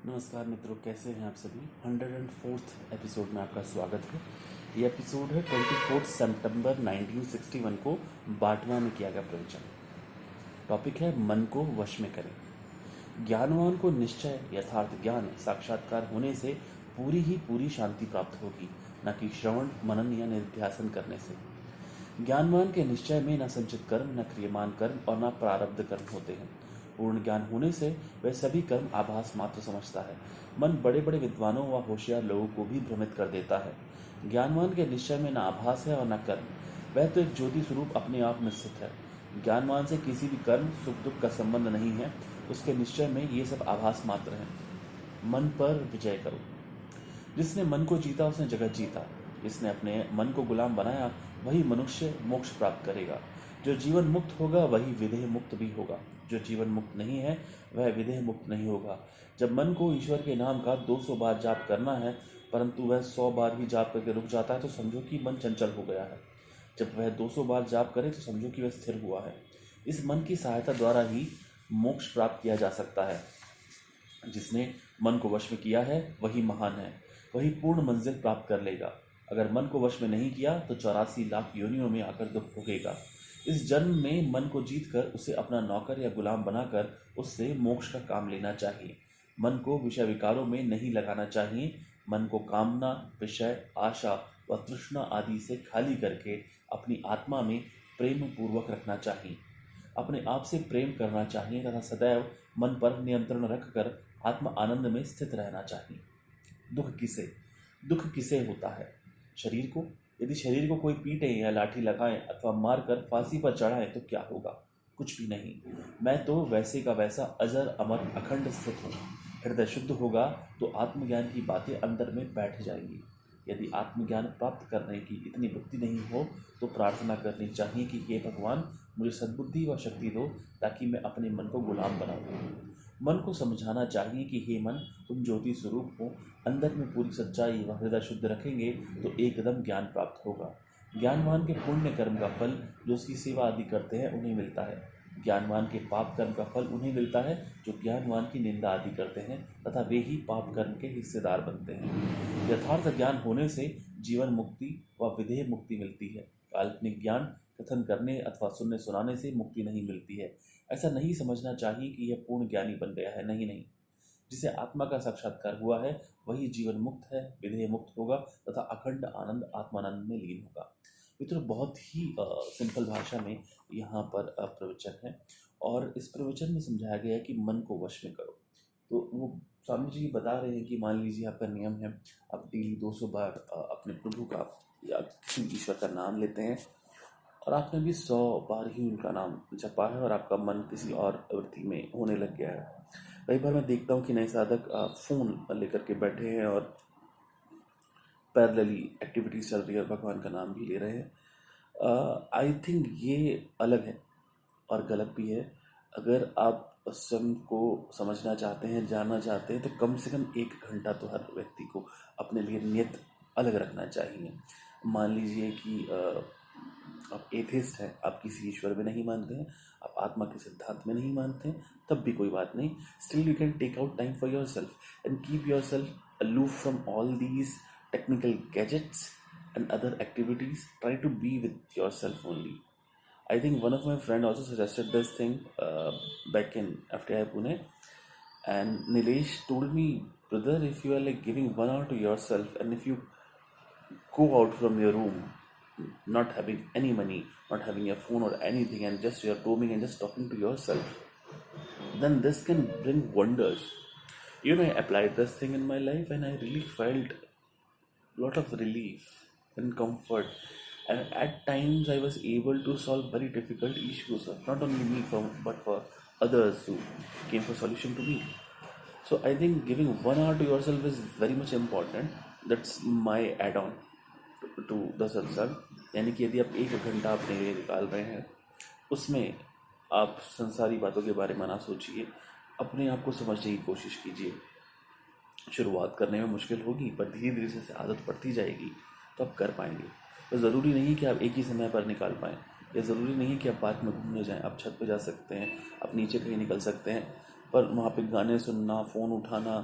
नमस्कार मित्रों, कैसे हैं आप सभी। 104th एपिसोड में आपका स्वागत है। ये एपिसोड है 24 सितंबर 1961 को बाटवा में किया गया प्रवचन। टॉपिक है मन को वश में करें। ज्ञानवान को निश्चय यथार्थ ज्ञान साक्षात्कार होने से पूरी ही पूरी शांति प्राप्त होगी, न कि श्रवण मनन या निध्यासन करने से। ज्ञानवान के निश्चय में न संचित कर्म, न क्रियमान कर्म और न प्रारब्ध कर्म होते हैं। पूर्ण ज्ञान होने से वह सभी कर्म आभास मात्र समझता है। मन बड़े बड़े विद्वानों व होशियार लोगों को भी भ्रमित कर देता है। ज्ञानवान के निश्चय में न आभास है और न कर्म, वह तो एक ज्योति स्वरूप अपने आप में स्थित है। ज्ञानवान से किसी भी कर्म सुख दुख का संबंध नहीं है, उसके निश्चय में ये सब आभास मात्र हैं। मन पर विजय करो। जिसने मन को जीता उसने जगत जीता। जिसने अपने मन को गुलाम बनाया वही मनुष्य मोक्ष प्राप्त करेगा। जो जीवन मुक्त होगा वही विदेह मुक्त भी होगा। जो जीवन मुक्त नहीं है वह विदेह मुक्त नहीं होगा। जब मन को ईश्वर के नाम का 200 बार जाप करना है परंतु वह 100 बार भी जाप करके रुक जाता है तो समझो कि मन चंचल हो गया है। जब वह 200 बार जाप करे तो समझो कि वह स्थिर हुआ है। इस मन की सहायता द्वारा ही मोक्ष प्राप्त किया जा सकता है। जिसने मन को वश में किया है वही महान है, वही पूर्ण मंजिल प्राप्त कर लेगा। अगर मन को वश में नहीं किया तो 84 लाख योनियों में आकर दुख भोगेगा। इस जन्म में मन को जीतकर उसे अपना नौकर या गुलाम बनाकर उससे मोक्ष का काम लेना चाहिए। मन को विषय विकारों में नहीं लगाना चाहिए। मन को कामना, विषय, आशा व तृष्णा आदि से खाली करके अपनी आत्मा में प्रेम पूर्वक रखना चाहिए। अपने आप से प्रेम करना चाहिए तथा सदैव मन पर नियंत्रण रखकर आत्म आनंद में स्थित रहना चाहिए। दुख किसे होता है? शरीर को। यदि शरीर को कोई पीटे या लाठी लगाएं अथवा मारकर फांसी पर चढ़ाएं तो क्या होगा? कुछ भी नहीं। मैं तो वैसे का वैसा अजर अमर अखंड स्थित हूँ। हृदय शुद्ध होगा तो आत्मज्ञान की बातें अंदर में बैठ जाएंगी। यदि आत्मज्ञान प्राप्त करने की इतनी बुद्धि नहीं हो तो प्रार्थना करनी चाहिए कि हे भगवान, मुझे सद्बुद्धि व शक्ति दो ताकि मैं अपने मन को गुलाम बनाऊं। मन को समझाना चाहिए कि हे मन, तुम ज्योति स्वरूप हो। अंदर में पूरी सच्चाई व हृदय शुद्ध रखेंगे तो एकदम ज्ञान प्राप्त होगा। ज्ञानवान के पुण्य कर्म का फल जो उसकी सेवा आदि करते हैं उन्हें मिलता है। ज्ञानवान के पाप कर्म का फल उन्हें मिलता है जो ज्ञानवान की निंदा आदि करते हैं तथा वे ही पाप कर्म के हिस्सेदार बनते हैं। यथार्थ ज्ञान होने से जीवन मुक्ति व विदेह मुक्ति मिलती है। काल्पनिक ज्ञान कथन करने अथवा सुनने सुनाने से मुक्ति नहीं मिलती है। ऐसा नहीं समझना चाहिए कि यह पूर्ण ज्ञानी बन गया है। नहीं नहीं, जिसे आत्मा का साक्षात्कार हुआ है वही जीवन मुक्त है, विदेह मुक्त होगा तथा अखंड आनंद आत्मानंद में लीन होगा। मित्रों, बहुत ही सिंपल भाषा में यहाँ पर प्रवचन है और इस प्रवचन में समझाया गया है कि मन को वश में करो। तो वो स्वामी जी बता रहे हैं कि मान लीजिए आपका नियम है, आप डेली 200 बार अपने प्रभु का या किसी ईश्वर का नाम लेते हैं और आपने भी 100 बार ही उनका नाम जपा है और आपका मन किसी और वृत्ति में होने लग गया है। कई बार मैं देखता हूँ कि नए साधक फ़ोन लेकर के बैठे हैं और पैरेलली एक्टिविटीज़ चल रही है और भगवान का नाम भी ले रहे हैं। आई थिंक ये अलग है और गलत भी है। अगर आप स्वयं को समझना चाहते हैं, जानना चाहते हैं तो कम से कम 1 घंटा तो हर व्यक्ति को अपने लिए नियत अलग रखना चाहिए। मान लीजिए कि आप एथिस्ट हैं, आप किसी ईश्वर में नहीं मानते हैं, आप आत्मा के सिद्धांत में नहीं मानते हैं, तब भी कोई बात नहीं। Still you can take out time for yourself and keep yourself aloof from all these technical gadgets and other activities. Try to be with yourself only. I think one of my friend also suggested this thing back in FTI Pune, and Nilesh told me, brother, if you are like giving 1 hour to yourself and if you go out from your room not having any money, not having your phone or anything, and just you're roaming and just talking to yourself, then this can bring wonders. You know, I applied this thing in my life and I really felt a lot of relief and comfort, and at times I was able to solve very difficult issues of not only me but for others who came for solution to me. So I think giving 1 hour to yourself is very much important. That's my add-on to the satsang. यानी कि यदि आप 1 घंटा अपने लिए निकाल रहे हैं उसमें आप संसारी बातों के बारे में ना सोचिए, अपने आप को समझने की कोशिश कीजिए। शुरुआत करने में मुश्किल होगी पर धीरे धीरे से आदत पड़ती जाएगी तो आप कर पाएंगे। तो ज़रूरी नहीं कि आप एक ही समय पर निकाल पाएँ, या ज़रूरी नहीं कि आप पार्क में घूमने जाएं। आप छत पर जा सकते हैं, आप नीचे कहीं निकल सकते हैं, पर वहाँ पे गाने सुनना, फ़ोन उठाना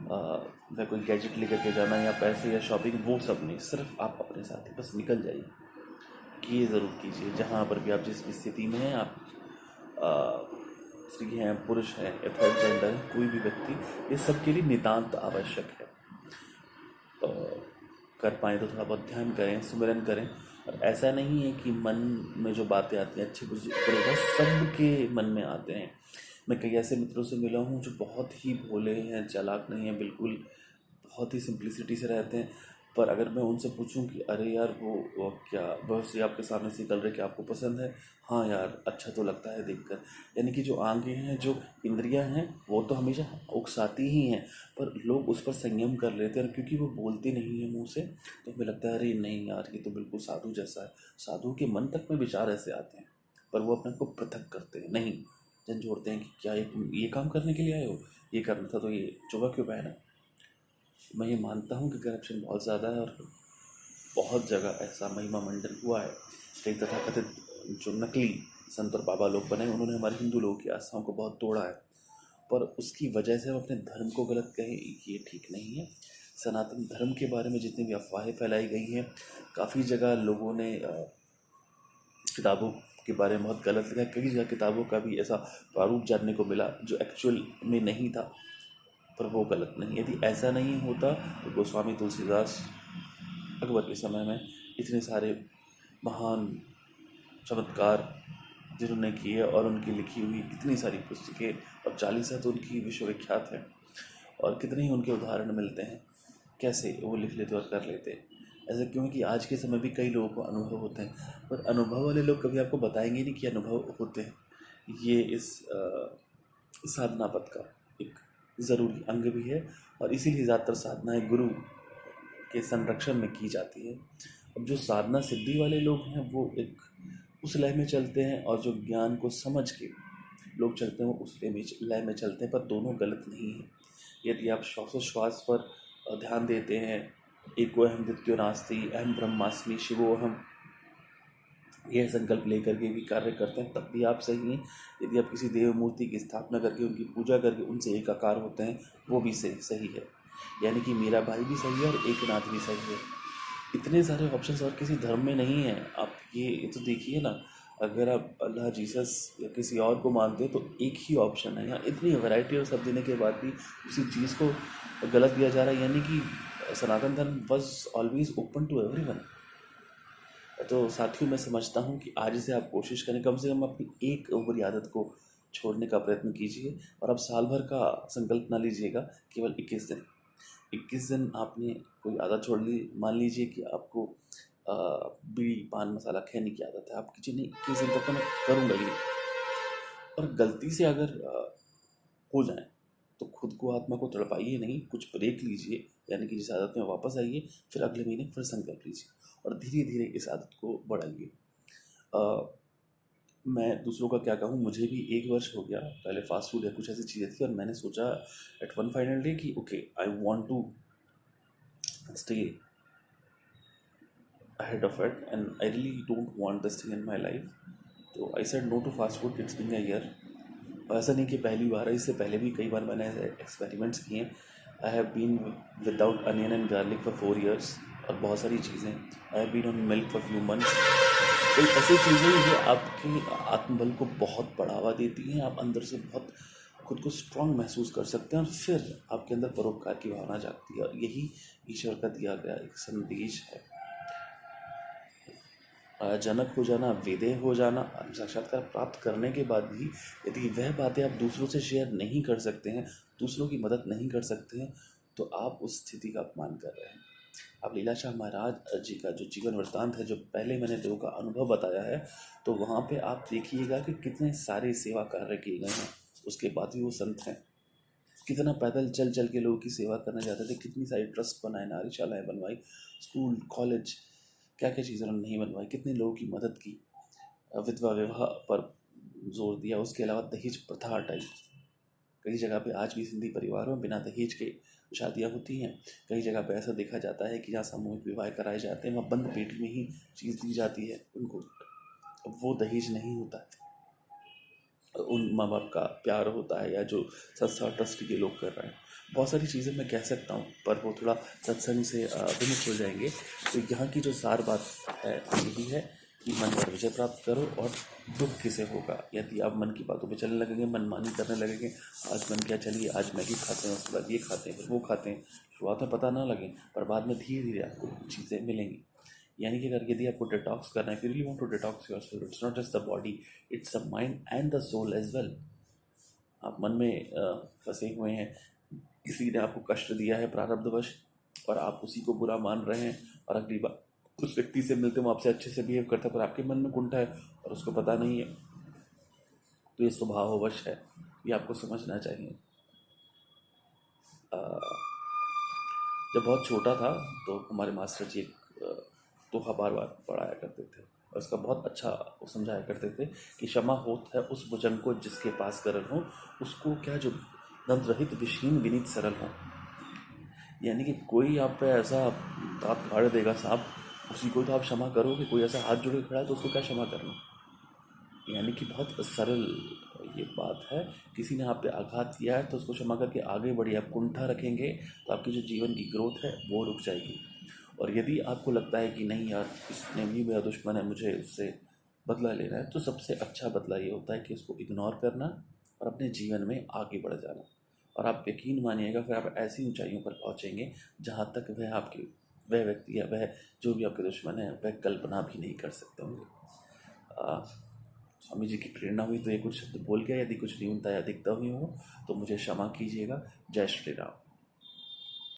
या कोई गैजेट लेकर के जाना या पैसे या शॉपिंग, वो सब नहीं, सिर्फ आप अपने साथ ही बस निकल जाइए। कि ये ज़रूर कीजिए, जहाँ पर भी आप जिस भी स्थिति में हैं, आप स्त्री हैं, पुरुष हैं या थर्ड जेंडर है, कोई भी व्यक्ति, ये सबके लिए नितांत आवश्यक है। कर पाएँ तो थोड़ा बहुत ध्यान करें, सुमिरन करें। और ऐसा नहीं है कि मन में जो बातें आती हैं अच्छे बुरे सबके मन में आते हैं। मैं कई ऐसे मित्रों से मिला हूँ जो बहुत ही भोले हैं, चालाक नहीं हैं, बिल्कुल बहुत ही सिंप्लिसिटी से रहते हैं। पर अगर मैं उनसे पूछूं कि अरे यार वो क्या बस ये आपके सामने से निकल रहे, कि आपको पसंद है, हाँ यार अच्छा तो लगता है देखकर। यानी कि जो आंखें हैं, जो इंद्रियां हैं, वो तो हमेशा उकसाती ही हैं, पर लोग उस पर संयम कर लेते हैं। और क्योंकि वो बोलते नहीं है मुंह से, तो हमें लगता है अरे नहीं यार ये तो बिल्कुल साधु जैसा है। साधु के मन तक में विचार ऐसे आते हैं, पर वो अपने को पृथक करते हैं, नहीं झंझोड़ते हैं कि क्या ये काम करने के लिए आए हो, ये करना था तो ये चोगा क्यों पहना। मैं ये मानता हूँ कि करप्शन बहुत ज़्यादा है, और बहुत जगह ऐसा महिमा मंडन हुआ है। कई तथाकथित जो नकली संत और बाबा लोग बने, उन्होंने हमारे हिंदू लोगों की आस्थाओं को बहुत तोड़ा है। पर उसकी वजह से हम अपने धर्म को गलत कहें, ये ठीक नहीं है। सनातन धर्म के बारे में जितनी भी अफवाहें फैलाई गई हैं, काफ़ी जगह लोगों ने किताबों के बारे में बहुत गलत लिखा। कई जगह किताबों का भी ऐसा प्रारूप जानने को मिला जो एक्चुअल में नहीं था, पर वो गलत नहीं। यदि ऐसा नहीं होता तो गोस्वामी तुलसीदास अकबर के समय में इतने सारे महान चमत्कार जिन्होंने किए, और उनकी लिखी हुई कितनी सारी पुस्तकें और 40 तो उनकी विश्वविख्यात हैं, और कितने ही उनके उदाहरण मिलते हैं कैसे वो लिख लेते और कर लेते। ऐसा क्यों है कि आज के समय भी कई लोगों को अनुभव होते हैं, पर अनुभव वाले लोग कभी आपको बताएंगे नहीं कि अनुभव होते हैं। ये इस साधना पथ का एक ज़रूरी अंग भी है, और इसीलिए ज़्यादातर साधनाएं गुरु के संरक्षण में की जाती है। अब जो साधना सिद्धि वाले लोग हैं, वो एक उस लय में चलते हैं, और जो ज्ञान को समझ के लोग चलते हैं, वो उस लय में चलते हैं, पर दोनों गलत नहीं है। यदि आप श्वासोश्वास पर ध्यान देते हैं, एको अहम द्वितीयो नास्ति, अहम ब्रह्मास्मि शिवोहम, यह संकल्प लेकर के भी कार्य करते हैं, तब भी आप सही हैं। यदि आप किसी देव मूर्ति की स्थापना करके उनकी पूजा करके उनसे एकाकार होते हैं, वो भी सही है। यानी कि मेरा भाई भी सही है और एकनाथ भी सही है। इतने सारे ऑप्शंस और किसी धर्म में नहीं है। आप ये तो देखिए ना, अगर आप अल्लाह जीसस या किसी और को मानते हो तो एक ही ऑप्शन है। यहाँ इतनी वैरायटी और सब देने के बाद भी उसी चीज़ को गलत दिया जा रहा है। यानी कि Sanatan Dharma was always open to everyone. तो साथियों, मैं समझता हूँ कि आज से आप कोशिश करें, कम से कम अपनी एक बुरी आदत को छोड़ने का प्रयत्न कीजिए। और आप साल भर का संकल्प ना लीजिएगा, केवल 21 दिन आपने कोई आदत छोड़ ली। मान लीजिए कि आपको बीड़ी पान मसाला खाने की आदत है, आप कीजिए नहीं 21 दिन तक तो मैं करूँगा ही नहीं। और गलती से अगर हो जाए तो खुद को, आत्मा को तड़पाइए नहीं, कुछ ब्रेक लीजिए, यानी कि जिस आदत में वापस आइए, फिर अगले महीने फिर संकल्प लीजिए और धीरे धीरे इस आदत को बढ़ाइए। मैं दूसरों का क्या कहूँ, मुझे भी 1 वर्ष हो गया, पहले फास्ट फूड या कुछ ऐसी चीज़ें थी, और मैंने सोचा एट वन फाइनल डे कि okay, I want to stay ahead of it and I really don't want this thing in my life. तो I said no to fast food. It's been a year. और ऐसा नहीं कि पहली बार है, इससे पहले भी कई बार मैंने ऐसे एक्सपेरिमेंट्स किए हैं। I have been without onion and garlic for 4 years, और बहुत सारी चीज़ें। I have been on milk for few months. तो ऐसी चीज़ें जो आपके आत्मबल को बहुत बढ़ावा देती हैं, आप अंदर से बहुत खुद को स्ट्रांग महसूस कर सकते हैं, और फिर आपके अंदर परोपकार की भावना जागती है। और यही ईश्वर का दिया गया एक संदेश है। जनक हो जाना, वेदेह हो जाना, साक्षात्कार प्राप्त करने के बाद भी यदि वह बातें आप दूसरों से शेयर नहीं कर सकते हैं, दूसरों की मदद नहीं कर सकते हैं, तो आप उस स्थिति का अपमान कर रहे हैं। अब लीलाशाह महाराज जी का जो जीवन वृत्तांत है, जो पहले मैंने लोगों का अनुभव बताया है, तो वहाँ पे आप देखिएगा कि कितने सारे सेवा कार्य किए गए हैं। उसके बाद भी वो संत हैं। कितना पैदल चल चल के लोगों की सेवा करने जाते थे, कितनी सारी ट्रस्ट बनाए, नारीशालाएँ बनवाई, स्कूल कॉलेज क्या क्या चीज़ें उन्होंने नहीं बनवाई, कितने लोगों की मदद की, विधवा विवाह पर जोर दिया, उसके अलावा दहेज प्रथा हटाई। कई जगह पे आज भी सिंधी परिवारों में बिना दहेज के शादियाँ होती हैं। कई जगह पे ऐसा देखा जाता है कि जहाँ सामूहिक विवाह कराए जाते हैं, वहाँ बंद पेटी में ही चीज़ दी जाती है उनको, वो दहेज नहीं होता है। उन माँ बाप का प्यार होता है, या जो संस्था ट्रस्ट के लोग कर रहे हैं। बहुत सारी चीज़ें मैं कह सकता हूँ, पर वो थोड़ा सत्संग से विमुख हो जाएंगे। तो यहाँ की जो सार बात है यही है कि मन पर विजय प्राप्त करो, और दुख किसे होगा यदि आप मन की बातों पे चलने लगेंगे, मनमानी करने लगेंगे। आज मन क्या, चलिए आज मैगी खाते हैं, उसके बाद ये खाते हैं, फिर वो खाते हैं। शुरुआत में पता ना लगे, पर बाद में धीरे धीरे आपको चीज़ें मिलेंगी। यानी कि अगर यदि आपको डिटॉक्स करना है, if you really want to detox yourself, it's not just the body, it's the mind and the soul as well. आप मन में फंसे हुए हैं, किसी ने आपको कष्ट दिया है प्रारब्धवश, और आप उसी को बुरा मान रहे हैं, और अगली बार उस व्यक्ति से मिलते हो, आपसे अच्छे से बिहेव करता है, पर आपके मन में कुंठा है और उसको पता नहीं है। तो ये स्वभाववश है, ये आपको समझना चाहिए। जब बहुत छोटा था तो हमारे मास्टर जी एक दोहा बार बार पढ़ाया करते थे, और उसका बहुत अच्छा वो समझाया करते थे कि क्षमा होत है उस भुजन को जिसके पास करल हो, उसको क्या जो दंत रहित विषहीन विनीत सरल हो। यानी कि कोई आप पे ऐसा दांत काढ़ देगा सांप, उसी को तो आप क्षमा करोगे। कोई ऐसा हाथ जोड़ के खड़ा है तो उसको क्या क्षमा करना। यानी कि बहुत सरल ये बात है। किसी ने आप पे आघात किया है तो उसको क्षमा करके आगे बढ़िए। आप कुंठा रखेंगे तो आपकी जो जीवन की ग्रोथ है वो रुक जाएगी। और यदि आपको लगता है कि नहीं यार, इसने भी मेरा दुश्मन है, मुझे उससे बदला लेना है, तो सबसे अच्छा बदला ये होता है कि उसको इग्नोर करना और अपने जीवन में आगे बढ़ जाना। और आप यकीन मानिएगा, फिर आप ऐसी ऊंचाइयों पर पहुंचेंगे जहां तक वह व्यक्ति या वह जो भी आपके दुश्मन है वह कल्पना भी नहीं कर सकते होंगे। स्वामी जी की प्रेरणा हुई तो ये कुछ शब्द बोल गया। यदि कुछ न्यूनता या अधिकता हुई हो तो मुझे क्षमा कीजिएगा। जय श्री राम।